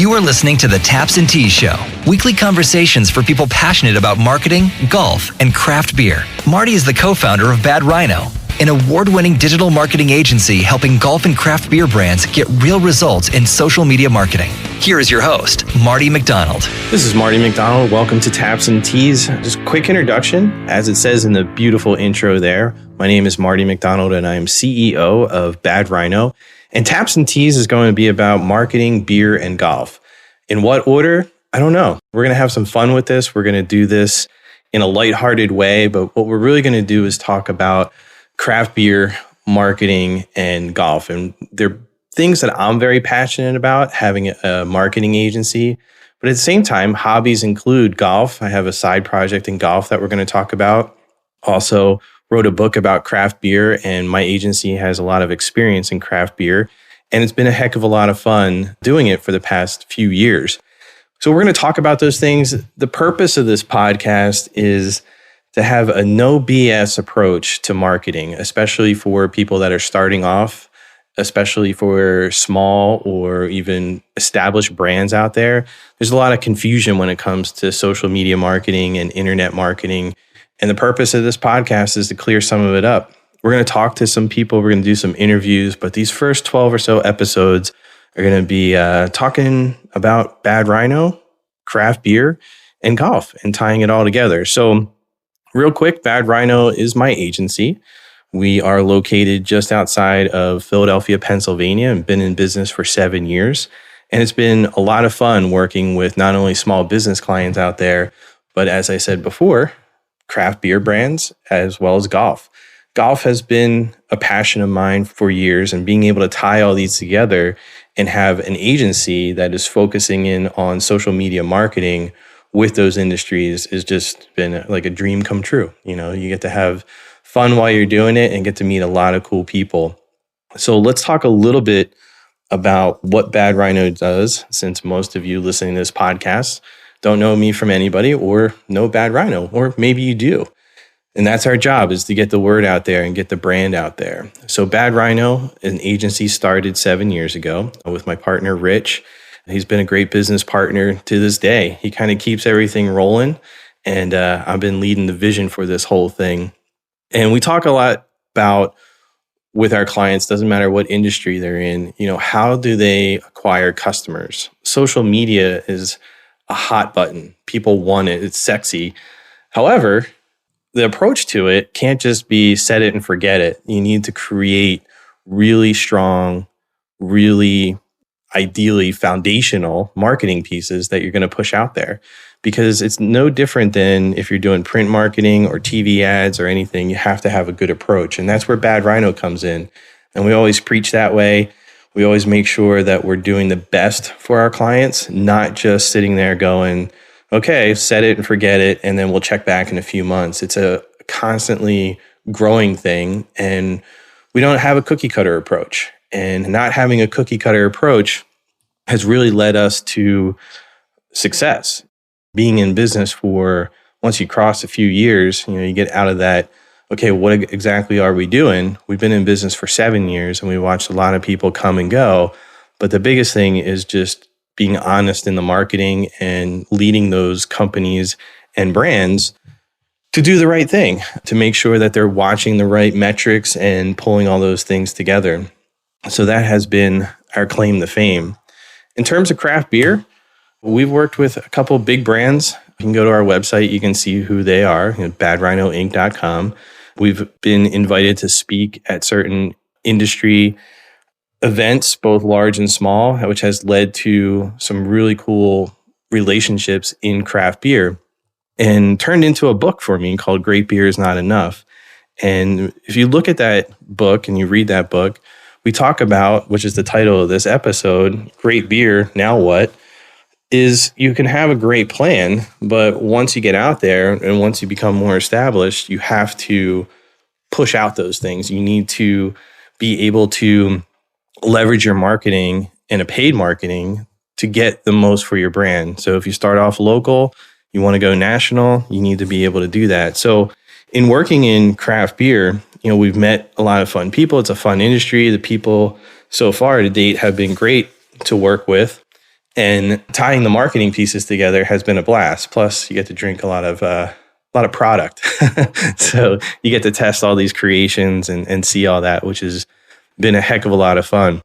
You are listening to the Taps and Teas Show, weekly conversations for people passionate about marketing, golf, and craft beer. Marty is the co-founder of Bad Rhino, an award-winning digital marketing agency helping golf and craft beer brands get real results in social media marketing. Here is your host, Marty Mcdonald. This is Marty Mcdonald. Welcome to Taps and Teas. Just a quick introduction. As it says in the beautiful intro there, my name is Marty Mcdonald and I am CEO of Bad Rhino. And Taps and Teas is going to be about marketing, beer, and golf. In what order? I don't know. We're going to have some fun with this. We're going to do this in a lighthearted way, but what we're really going to do is talk about craft beer, marketing, and golf. And they're things that I'm very passionate about, having a marketing agency. But at the same time, hobbies include golf. I have a side project in golf that we're going to talk about. Also, wrote a book about craft beer, and my agency has a lot of experience in craft beer. And it's been a heck of a lot of fun doing it for the past few years. So we're going to talk about those things. The purpose of this podcast is to have a no BS approach to marketing, especially for people that are starting off, especially for small or even established brands out there. There's a lot of confusion when it comes to social media marketing and internet marketing. And the purpose of this podcast is to clear some of it up. We're going to talk to some people. We're going to do some interviews, but these first 12 or so episodes are going to be talking about Bad Rhino, craft beer, and golf, and tying it all together. So real quick, Bad Rhino is my agency. We are located just outside of Philadelphia, Pennsylvania, and been in business for 7 years. And it's been a lot of fun working with not only small business clients out there, but as I said before, craft beer brands, as well as golf. Golf has been a passion of mine for years, and being able to tie all these together and have an agency that is focusing in on social media marketing with those industries has just been like a dream come true. You know, you get to have fun while you're doing it and get to meet a lot of cool people. So let's talk a little bit about what Bad Rhino does, since most of you listening to this podcast don't know me from anybody or know Bad Rhino, or maybe you do. And that's our job, is to get the word out there and get the brand out there. So Bad Rhino, an agency started 7 years ago with my partner, Rich. He's been a great business partner to this day. He kind of keeps everything rolling. And I've been leading the vision for this whole thing. And we talk a lot about, with our clients, doesn't matter what industry they're in, you know, how do they acquire customers? Social media is a hot button. People want it. It's sexy. However, the approach to it can't just be set it and forget it. You need to create really strong, really ideally foundational marketing pieces that you're going to push out there, because it's no different than if you're doing print marketing or TV ads or anything. You have to have a good approach. And that's where Bad Rhino comes in. And we always preach that way. We always make sure that we're doing the best for our clients, not just sitting there going, okay, set it and forget it, and then we'll check back in a few months. It's a constantly growing thing, and we don't have a cookie cutter approach. And not having a cookie cutter approach has really led us to success. Being in business for, once you cross a few years, you know, you get out of that, okay, what exactly are we doing? We've been in business for 7 years and we watched a lot of people come and go. But the biggest thing is just being honest in the marketing and leading those companies and brands to do the right thing, to make sure that they're watching the right metrics and pulling all those things together. So that has been our claim to fame. In terms of craft beer, we've worked with a couple of big brands. You can go to our website. You can see who they are, badrhinoinc.com. We've been invited to speak at certain industry events, both large and small, which has led to some really cool relationships in craft beer and turned into a book for me called Great Beer is Not Enough. And if you look at that book and you read that book, we talk about, which is the title of this episode, Great Beer, Now What? Is you can have a great plan, but once you get out there and once you become more established, you have to push out those things. You need to be able to leverage your marketing and a paid marketing to get the most for your brand. So if you start off local, you want to go national, you need to be able to do that. So in working in craft beer, you know, we've met a lot of fun people. It's a fun industry. The people so far to date have been great to work with. And tying the marketing pieces together has been a blast. Plus, you get to drink a lot of product. So you get to test all these creations and see all that, which has been a heck of a lot of fun.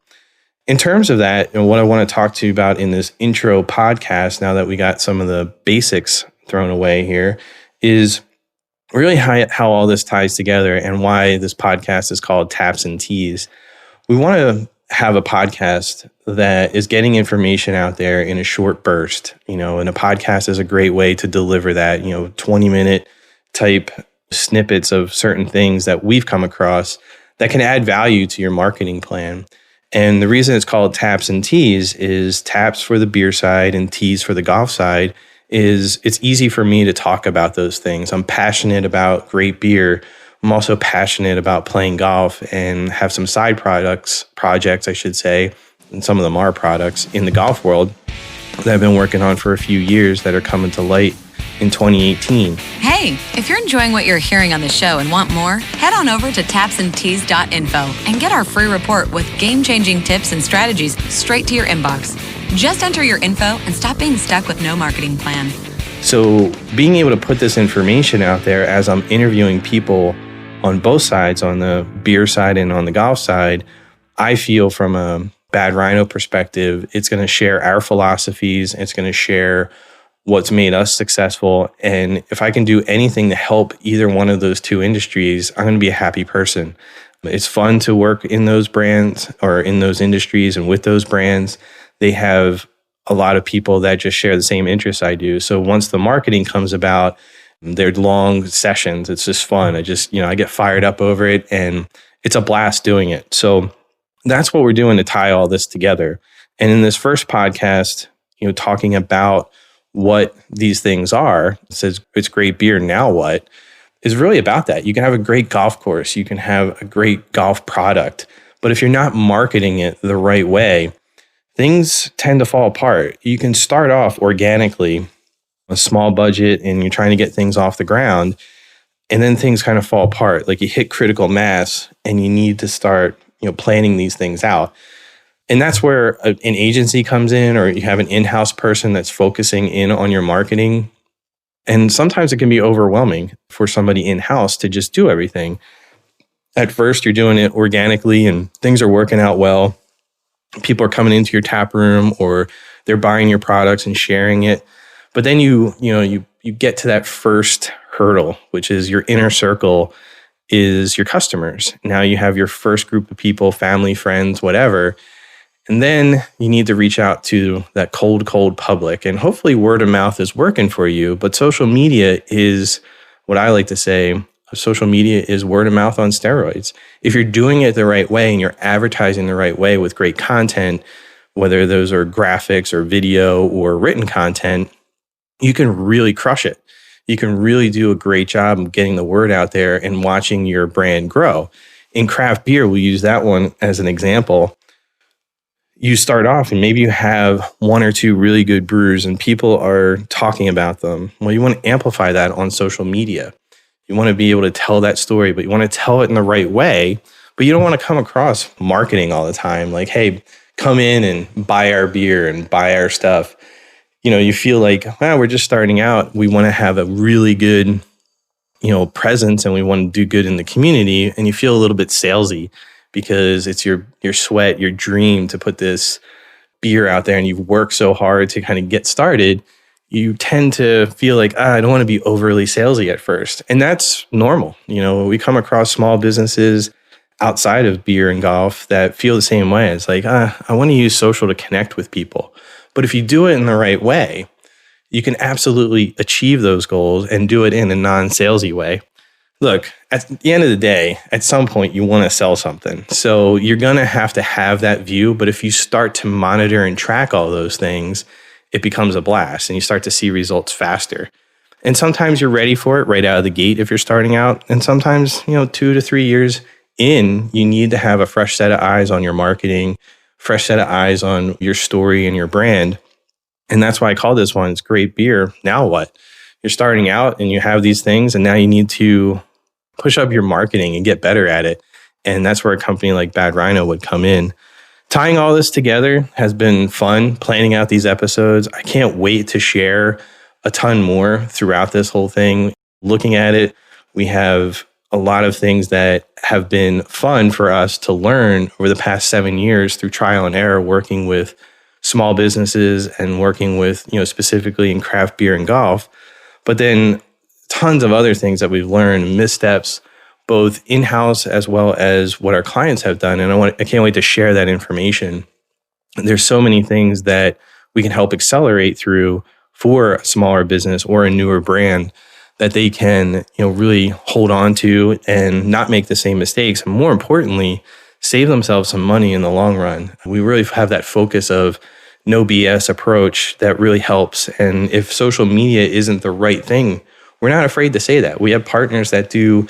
In terms of that, and what I want to talk to you about in this intro podcast, now that we got some of the basics thrown away here, is really how all this ties together and why this podcast is called Taps and Teas. We want to have a podcast that is getting information out there in a short burst, and a podcast is a great way to deliver that, 20-minute type snippets of certain things that we've come across that can add value to your marketing plan. And the reason it's called Taps and Teas is taps for the beer side and teas for the golf side is it's easy for me to talk about those things. I'm passionate about great beer. I'm also passionate about playing golf and have some side projects, I should say, and some of them are products in the golf world that I've been working on for a few years that are coming to light in 2018. Hey, if you're enjoying what you're hearing on the show and want more, head on over to tapsandteas.info and get our free report with game-changing tips and strategies straight to your inbox. Just enter your info and stop being stuck with no marketing plan. So being able to put this information out there as I'm interviewing people on both sides, on the beer side and on the golf side, I feel from a Bad Rhino perspective, it's going to share our philosophies. It's going to share what's made us successful. And if I can do anything to help either one of those two industries, I'm going to be a happy person. It's fun to work in those brands or in those industries and with those brands. They have a lot of people that just share the same interests I do. So once the marketing comes about, they're long sessions. It's just fun. I get fired up over it and it's a blast doing it. So that's what we're doing to tie all this together. And in this first podcast, talking about what these things are, it says it's great beer, now what, is really about that. You can have a great golf course. You can have a great golf product. But if you're not marketing it the right way, things tend to fall apart. You can start off organically, a small budget, and you're trying to get things off the ground, and then things kind of fall apart. Like you hit critical mass and you need to start, planning these things out. And that's where an agency comes in, or you have an in-house person that's focusing in on your marketing. And sometimes it can be overwhelming for somebody in-house to just do everything. At first, you're doing it organically and things are working out well. People are coming into your tap room or they're buying your products and sharing it. But then you get to that first hurdle, which is your inner circle is your customers. Now you have your first group of people, family, friends, whatever. And then you need to reach out to that cold public. And hopefully word of mouth is working for you. But social media is what I like to say. Social media is word of mouth on steroids. If you're doing it the right way and you're advertising the right way with great content, whether those are graphics or video or written content, you can really crush it. You can really do a great job of getting the word out there and watching your brand grow. In craft beer, we'll use that one as an example. You start off and maybe you have one or two really good brewers and people are talking about them. Well, you want to amplify that on social media. You want to be able to tell that story, but you want to tell it in the right way. But you don't want to come across marketing all the time. Like, hey, come in and buy our beer and buy our stuff. You feel like, we're just starting out. We want to have a really good, presence and we want to do good in the community. And you feel a little bit salesy because it's your sweat, your dream to put this beer out there and you've worked so hard to kind of get started. You tend to feel like, I don't want to be overly salesy at first. And that's normal. We come across small businesses outside of beer and golf that feel the same way. It's like, I want to use social to connect with people. But if you do it in the right way, you can absolutely achieve those goals and do it in a non-salesy way. Look, at the end of the day, at some point you want to sell something. So you're going to have that view. But if you start to monitor and track all those things, it becomes a blast and you start to see results faster. And sometimes you're ready for it right out of the gate if you're starting out. And sometimes, 2 to 3 years in, you need to have a fresh set of eyes on your marketing, fresh set of eyes on your story and your brand. And that's why I call this one, it's great beer. Now what? You're starting out and you have these things and now you need to push up your marketing and get better at it. And that's where a company like Bad Rhino would come in. tying all this together has been fun, planning out these episodes. I can't wait to share a ton more throughout this whole thing. Looking at it, we have a lot of things that have been fun for us to learn over the past 7 years through trial and error, working with small businesses and working with, specifically in craft beer and golf. But then tons of other things that we've learned, missteps, both in-house as well as what our clients have done. And I can't wait to share that information. There's so many things that we can help accelerate through for a smaller business or a newer brand that they can, really hold on to and not make the same mistakes. And more importantly, save themselves some money in the long run. We really have that focus of no BS approach that really helps. And if social media isn't the right thing, we're not afraid to say that. We have partners that do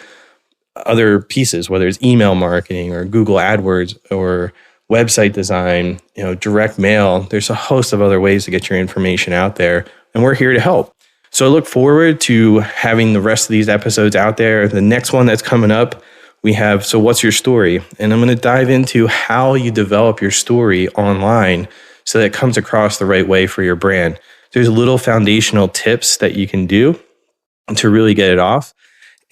other pieces, whether it's email marketing or Google AdWords or website design, direct mail. There's a host of other ways to get your information out there, and we're here to help. So I look forward to having the rest of these episodes out there. The next one that's coming up, we have So What's Your Story? And I'm going to dive into how you develop your story online so that it comes across the right way for your brand. There's little foundational tips that you can do to really get it off.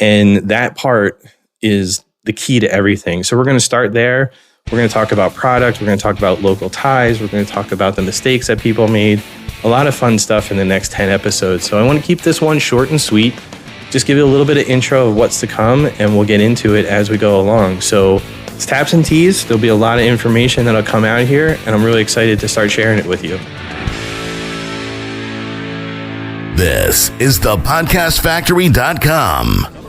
And that part is the key to everything. So we're going to start there. We're going to talk about product. We're going to talk about local ties. We're going to talk about the mistakes that people made. A lot of fun stuff in the next 10 episodes. So I want to keep this one short and sweet. Just give you a little bit of intro of what's to come, and we'll get into it as we go along. So it's Taps and Teas. There'll be a lot of information that'll come out here, and I'm really excited to start sharing it with you. This is thepodcastfactory.com.